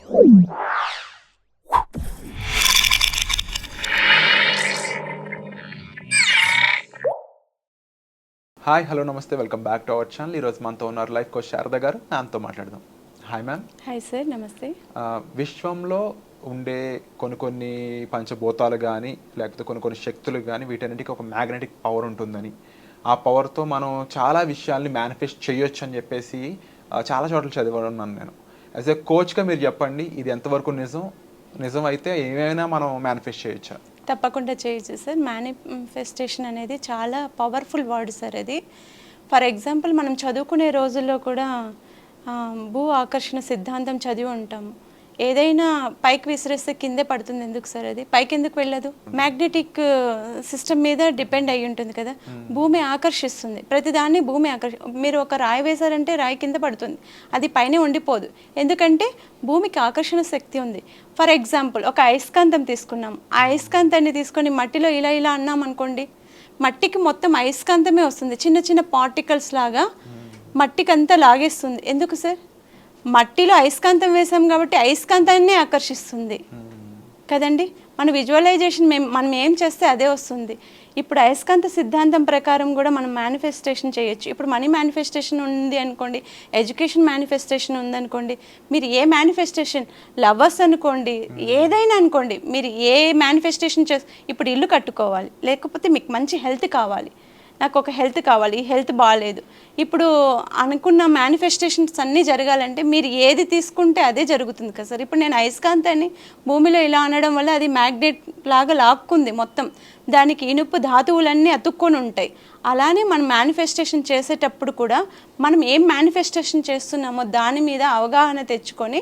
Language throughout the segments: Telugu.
హాయ్ హలో నమస్తే, welcome back to our channel. ఈరోజు మనతో ఉన్నారు లైఫ్ కోచ్ శారద గారు. మ్యామ్తో మాట్లాడదాం. Hi ma'am. హాయ్ సార్, నమస్తే. విశ్వంలో ఉండే కొన్ని పంచభూతాలు కానీ లేకపోతే కొన్ని శక్తులు కానీ వీటన్నిటికీ ఒక మ్యాగ్నెటిక్ పవర్ ఉంటుందని, ఆ పవర్తో మనం చాలా విషయాల్ని మేనిఫెస్ట్ చేయొచ్చు అని చెప్పేసి చాలా చోట్ల చదివాను నేను. యాజ్ ఎ కోచ్గా మీరు చెప్పండి, ఇది ఎంతవరకు నిజం అయితే ఏమైనా మనం మేనిఫెస్ట్ చేయొచ్చా? తప్పకుండా చేయొచ్చు సార్. మేనిఫెస్టేషన్ అనేది చాలా పవర్ఫుల్ వర్డ్ సార్. అది ఫర్ ఎగ్జాంపుల్ మనం చదువుకునే రోజుల్లో కూడా భూ ఆకర్షణ సిద్ధాంతం చదివి ఉంటాము. ఏదైనా పైకి విసిరేస్తే కిందే పడుతుంది. ఎందుకు సార్? అది పైకి ఎందుకు వెళ్ళదు? మ్యాగ్నెటిక్ సిస్టమ్ మీద డిపెండ్ అయి ఉంటుంది కదా. భూమి ఆకర్షిస్తుంది ప్రతిదాన్ని. మీరు ఒక రాయి వేశారంటే రాయి కింద పడుతుంది, అది పైన ఉండిపోదు. ఎందుకంటే భూమికి ఆకర్షణ శక్తి ఉంది. ఫర్ ఎగ్జాంపుల్ ఒక అయస్కాంతం తీసుకున్నాం. ఆ అయస్కాంతాన్ని తీసుకొని మట్టిలో ఇలా ఇలా అన్నాం అనుకోండి, మట్టికి మొత్తం అయస్కాంతమే వస్తుంది. చిన్న చిన్న పార్టికల్స్ లాగా మట్టికి అంతా లాగేస్తుంది. ఎందుకు సార్? మట్టిలో అయస్కాంతం వేసాం కాబట్టి అయస్కాంతాన్ని ఆకర్షిస్తుంది కదండి. మన విజువలైజేషన్ మనం ఏం చేస్తే అదే వస్తుంది. ఇప్పుడు అయస్కాంత సిద్ధాంతం ప్రకారం కూడా మనం మేనిఫెస్టేషన్ చేయొచ్చు. ఇప్పుడు మనీ మేనిఫెస్టేషన్ ఉంది అనుకోండి, ఎడ్యుకేషన్ మేనిఫెస్టేషన్ ఉందనుకోండి, మీరు ఏ మేనిఫెస్టేషన్, లవర్స్ అనుకోండి, ఏదైనా అనుకోండి, మీరు ఏ మేనిఫెస్టేషన్ ఇప్పుడు ఇల్లు కట్టుకోవాలి, లేకపోతే మీకు మంచి హెల్త్ కావాలి, నాకు ఒక హెల్త్ కావాలి, ఈ హెల్త్ బాగాలేదు. ఇప్పుడు అనుకున్న మేనిఫెస్టేషన్స్ అన్నీ జరగాలంటే మీరు ఏది తీసుకుంటే అదే జరుగుతుంది కదా సార్. ఇప్పుడు నేను అయస్కాంతాన్ని భూమిలో ఇలా అనడం వల్ల అది మ్యాగ్నెట్ లాగా లాక్కుంది మొత్తం. దానికి ఇనుపు ధాతువులన్నీ అతుక్కొని ఉంటాయి. అలానే మనం మేనిఫెస్టేషన్ చేసేటప్పుడు కూడా మనం ఏం మేనిఫెస్టేషన్ చేస్తున్నామో దాని మీద అవగాహన తెచ్చుకొని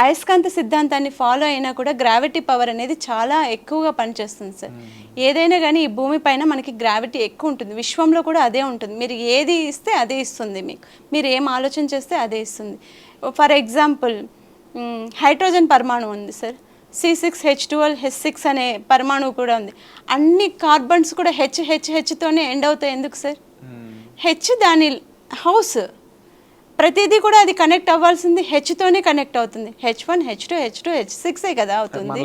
అయస్కాంత సిద్ధాంతాన్ని ఫాలో అయినా కూడా గ్రావిటీ పవర్ అనేది చాలా ఎక్కువగా పనిచేస్తుంది సార్. ఏదైనా కానీ ఈ భూమి పైన మనకి గ్రావిటీ ఎక్కువ ఉంటుంది. విశ్వంలో కూడా అదే ఉంటుంది. మీరు ఏది ఇస్తే అదే ఇస్తుంది మీకు. మీరు ఏం ఆలోచన చేస్తే అదే ఇస్తుంది. ఫర్ ఎగ్జాంపుల్ హైడ్రోజన్ పరమాణు ఉంది సార్. C6H12H6 అనే పరమాణువు కూడా ఉంది. అన్ని కార్బన్స్ కూడా హెచ్తోనే ఎండ్ అవుతాయి. ఎందుకు సార్? హెచ్ దాని హౌస్, ప్రతిదీ కూడా అది కనెక్ట్ అవ్వాల్సింది హెచ్తోనే కనెక్ట్ అవుతుంది. H1 H2 H2 H6 కదా అవుతుంది.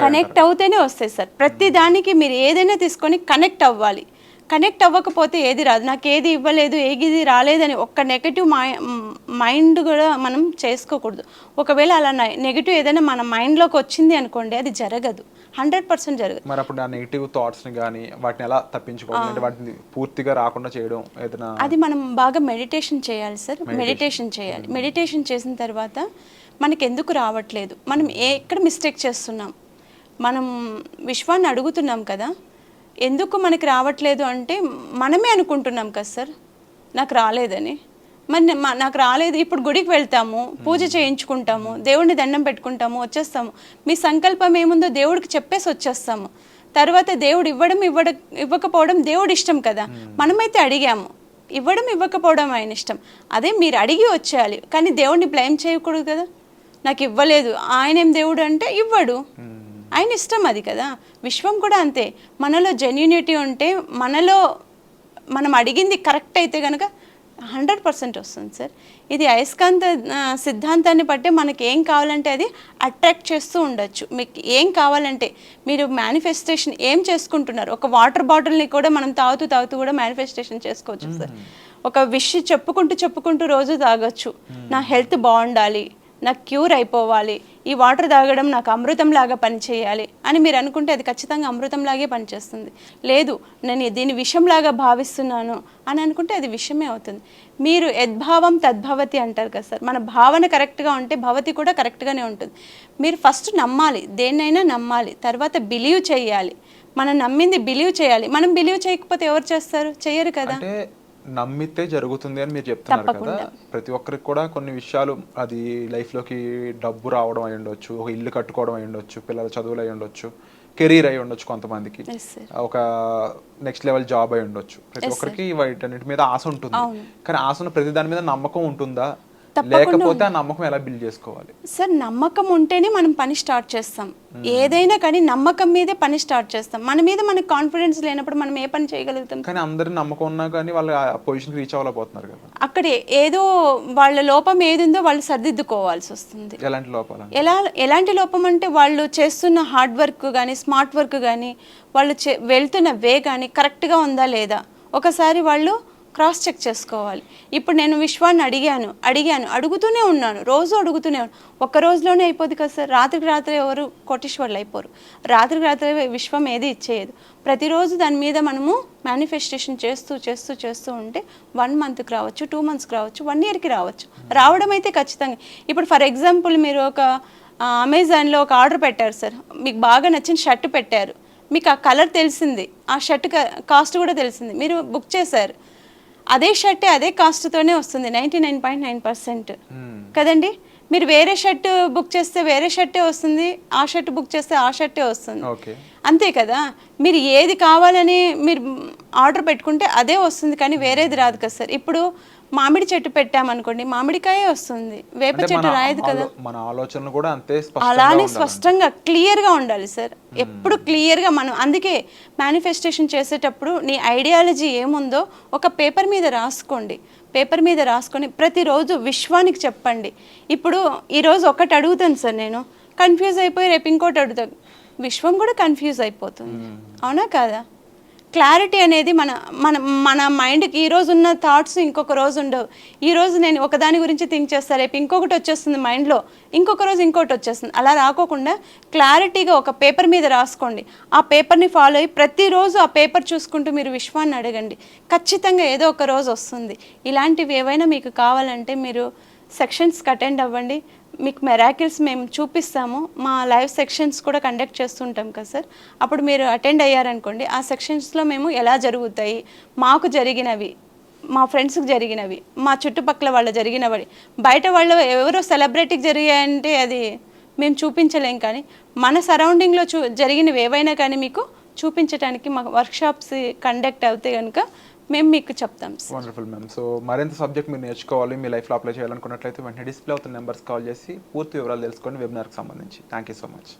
కనెక్ట్ అవుతేనే వస్తాయి సార్. ప్రతి దానికి మీరు ఏదైనా తీసుకొని కనెక్ట్ అవ్వాలి. కనెక్ట్ అవ్వకపోతే ఏది రాదు. నాకు ఏది ఇవ్వలేదు, ఏది రాలేదని ఒక్క నెగటివ్ మైండ్ కూడా మనం చేసుకోకూడదు. ఒకవేళ అలా నెగిటివ్ ఏదైనా మన మైండ్లోకి వచ్చింది అనుకోండి, అది జరగదు, 100% జరగదు. మరి అప్పుడు ఆ నెగిటివ్ థాట్స్ని కానీ వాటిని ఎలా తప్పించుకోవాలి, వాటిని పూర్తిగా రాకుండా చేయడం ఏదైనా? అది మనం బాగా మెడిటేషన్ చేయాలి సార్. మెడిటేషన్ చేయాలి. మెడిటేషన్ చేసిన తర్వాత మనకి ఎందుకు రావట్లేదు, మనం ఎక్కడ మిస్టేక్ చేస్తున్నాం, మనం విశ్వాన్ని అడుగుతున్నాం కదా, ఎందుకు మనకి రావట్లేదు అంటే మనమే అనుకుంటున్నాం కదా సార్ నాకు రాలేదని. మరి నాకు రాలేదు. ఇప్పుడు గుడికి వెళ్తాము, పూజ చేయించుకుంటాము, దేవుడిని దండం పెట్టుకుంటాము, వచ్చేస్తాము. మీ సంకల్పం ఏముందో దేవుడికి చెప్పేసి వచ్చేస్తాము. తర్వాత దేవుడు ఇవ్వకపోవడం దేవుడి ఇష్టం కదా. మనమైతే అడిగాము, ఇవ్వడం ఇవ్వకపోవడం ఆయన ఇష్టం. అదే మీరు అడిగి వచ్చేయాలి, కానీ దేవుడిని బ్లేమ్ చేయకూడదు కదా. నాకు ఇవ్వలేదు, ఆయన ఏం దేవుడు అంటే ఇవ్వడు, ఆయన ఇష్టం అది కదా. విశ్వం కూడా అంతే. మనలో జెన్యూనిటీ ఉంటే, మనలో మనం అడిగింది కరెక్ట్ అయితే కనుక 100% వస్తుంది సార్. ఇది అయస్కాంత సిద్ధాంతాన్ని బట్టే మనకి ఏం కావాలంటే అది అట్రాక్ట్ చేస్తూ ఉండొచ్చు. మీకు ఏం కావాలంటే మీరు మేనిఫెస్టేషన్ ఏం చేసుకుంటున్నారు. ఒక వాటర్ బాటిల్ని కూడా మనం తాగుతూ కూడా మేనిఫెస్టేషన్ చేసుకోవచ్చు సార్. ఒక విష్ చెప్పుకుంటూ రోజు తాగొచ్చు. నా హెల్త్ బాగుండాలి, నాకు క్యూర్ అయిపోవాలి, ఈ వాటర్ తాగడం నాకు అమృతంలాగా పనిచేయాలి అని మీరు అనుకుంటే అది ఖచ్చితంగా అమృతంలాగే పనిచేస్తుంది. లేదు, నేను దీన్ని విషంలాగా భావిస్తున్నాను అని అనుకుంటే అది విషమే అవుతుంది. మీరు యద్భావం తద్భవతి అంటారు కదా సార్. మన భావన కరెక్ట్గా ఉంటే భవతి కూడా కరెక్ట్గానే ఉంటుంది. మీరు ఫస్ట్ నమ్మాలి, దేన్నైనా నమ్మాలి, తర్వాత బిలీవ్ చేయాలి. మనం నమ్మింది బిలీవ్ చేయాలి. మనం బిలీవ్ చేయకపోతే ఎవరు చేస్తారు? చేయరు కదా. నమ్మితే జరుగుతుంది అని మీరు చెప్తున్నారు కదా. ప్రతి ఒక్కరికి కూడా కొన్ని విషయాలు, అది లైఫ్లోకి డబ్బు రావడం అయి ఉండొచ్చు, ఒక ఇల్లు కట్టుకోవడం అయి ఉండొచ్చు, పిల్లల చదువులు అయి ఉండొచ్చు, కెరీర్ అయి ఉండొచ్చు, కొంతమందికి ఒక నెక్స్ట్ లెవెల్ జాబ్ అయి ఉండొచ్చు. ప్రతి ఒక్కరికి వీటన్నిటి మీద ఆశ ఉంటుంది. కానీ ఆశ ఉన్న ప్రతి దాని మీద నమ్మకం ఉంటుందా? లేకపోతే ఆ నమ్మకం ఎలా బిల్డ్ చేసుకోవాలి? సార్ నమ్మకం ఉంటేనే మనం పని స్టార్ట్ చేస్తాం. ఏదైనా కానీ నమ్మకం మీదే పని స్టార్ట్ చేస్తాం. మన మీద మనకు కాన్ఫిడెన్స్ లేనప్పుడు మనం ఏ పని చేయగలుగుతాం? కానీ అందరి నమ్మకం ఉన్నా కానీ వాళ్ళు ఆ పొజిషన్కి రీచ్ అవ్వలేకపోతున్నారు కదా. అక్కడ ఏదో వాళ్ళ లోపం ఏది ఉందో వాళ్ళు సర్దిద్దుకోవాల్సి వస్తుంది. ఎలాంటి లోపాలు? ఎలాంటి లోపం అంటే వాళ్ళు చేస్తున్న హార్డ్ వర్క్ కానీ స్మార్ట్ వర్క్ కానీ వాళ్ళు వెళ్తున్న వే కానీ కరెక్ట్గా ఉందా లేదా ఒకసారి వాళ్ళు క్రాస్ చెక్ చేసుకోవాలి. ఇప్పుడు నేను విశ్వాన్ని అడుగుతూనే ఉన్నాను, రోజు అడుగుతూనే ఉన్నాను. ఒక్క రోజులోనే అయిపోద్ది కదా సార్. రాత్రికి రాత్రి ఎవరు కోటీశ్వర్లు అయిపోరు. రాత్రికి రాత్రి విశ్వం ఏది ఇచ్చేయదు. ప్రతిరోజు దాని మీద మనము మేనిఫెస్టేషన్ చేస్తూ ఉంటే 1 మంత్కి రావచ్చు, 2 మంత్స్కి రావచ్చు, 1 ఇయర్కి రావచ్చు. రావడం అయితే ఖచ్చితంగా. ఇప్పుడు ఫర్ ఎగ్జాంపుల్ మీరు ఒక అమెజాన్లో ఒక ఆర్డర్ పెట్టారు సార్, మీకు బాగా నచ్చిన షర్ట్ పెట్టారు, మీకు ఆ కలర్ తెలిసింది, ఆ షర్ట్ కాస్ట్ కూడా తెలిసింది, మీరు బుక్ చేశారు. అదే షర్ట్ అదే కాస్ట్తోనే వస్తుంది 99.9% కదండి. మీరు వేరే షర్ట్ బుక్ చేస్తే వేరే షర్టే వస్తుంది, ఆ షర్ట్ బుక్ చేస్తే ఆ షర్టే వస్తుంది. అంతే కదా. మీరు ఏది కావాలని మీరు ఆర్డర్ పెట్టుకుంటే అదే వస్తుంది, కానీ వేరేది రాదు కదా సార్. ఇప్పుడు మామిడి చెట్టు పెట్టామనుకోండి, మామిడికాయ వస్తుంది, వేప చెట్టు రాయదు కదా. మన ఆలోచనలు కూడా అంతే అలానే స్పష్టంగా క్లియర్గా ఉండాలి సార్. ఎప్పుడు క్లియర్గా మనం అందుకే మేనిఫెస్టేషన్ చేసేటప్పుడు నీ ఐడియాలజీ ఏముందో ఒక పేపర్ మీద రాసుకోండి. పేపర్ మీద రాసుకొని ప్రతిరోజు విశ్వానికి చెప్పండి. ఇప్పుడు ఈరోజు ఒకటి అడుగుతాను సార్, నేను కన్ఫ్యూజ్ అయిపోయి రేపు ఇంకోటి అడుగుతాను, విశ్వం కూడా కన్ఫ్యూజ్ అయిపోతుంది. అవునా కాదా? క్లారిటీ అనేది మన మన మన మైండ్కి ఈరోజు ఉన్న థాట్స్ ఇంకొక రోజు ఉండవు. ఈరోజు నేను ఒకదాని గురించి థింక్ చేస్తాను, రేపు ఇంకొకటి వచ్చేస్తుంది మైండ్లో, ఇంకొక రోజు ఇంకోటి వచ్చేస్తుంది. అలా రాకోకుండా క్లారిటీగా ఒక పేపర్ మీద రాసుకోండి. ఆ పేపర్ని ఫాలో అయ్యి ప్రతిరోజు ఆ పేపర్ చూసుకుంటూ మీరు విశ్వాన్ని అడగండి. ఖచ్చితంగా ఏదో ఒక రోజు వస్తుంది. ఇలాంటివి ఏవైనా మీకు కావాలంటే మీరు సెక్షన్స్కి అటెండ్ అవ్వండి. మీకు మెరాకిల్స్ మేము చూపిస్తాము. మా లైవ్ సెక్షన్స్ కూడా కండక్ట్ చేస్తుంటాం కదా సార్. అప్పుడు మీరు అటెండ్ అయ్యారనుకోండి, ఆ సెక్షన్స్లో మేము ఎలా జరుగుతాయి, మాకు జరిగినవి, మా ఫ్రెండ్స్కి జరిగినవి, మా చుట్టుపక్కల వాళ్ళు జరిగినవి, బయట వాళ్ళు ఎవరో సెలబ్రిటీకి జరిగాయంటే అది మేము చూపించలేం, కానీ మన సరౌండింగ్లో జరిగినవి ఏవైనా కానీ మీకు చూపించడానికి మా వర్క్షాప్స్ కండక్ట్ అవుతే కనుక మేము మీకు చెప్తాం. Wonderful ma'am. సో మరింత సబ్జెక్ట్ మీరు నేర్చుకోవాలి, మీ లైఫ్లో అప్లై చేయాలనుకున్నట్లయితే వెంటనే డిస్ప్లే అవుతున్న నెంబర్స్ కాల్ చేసి పూర్తి వివరాలు తెలుసుకోండి వెబినార్కి సంబంధించి. Thank you so much.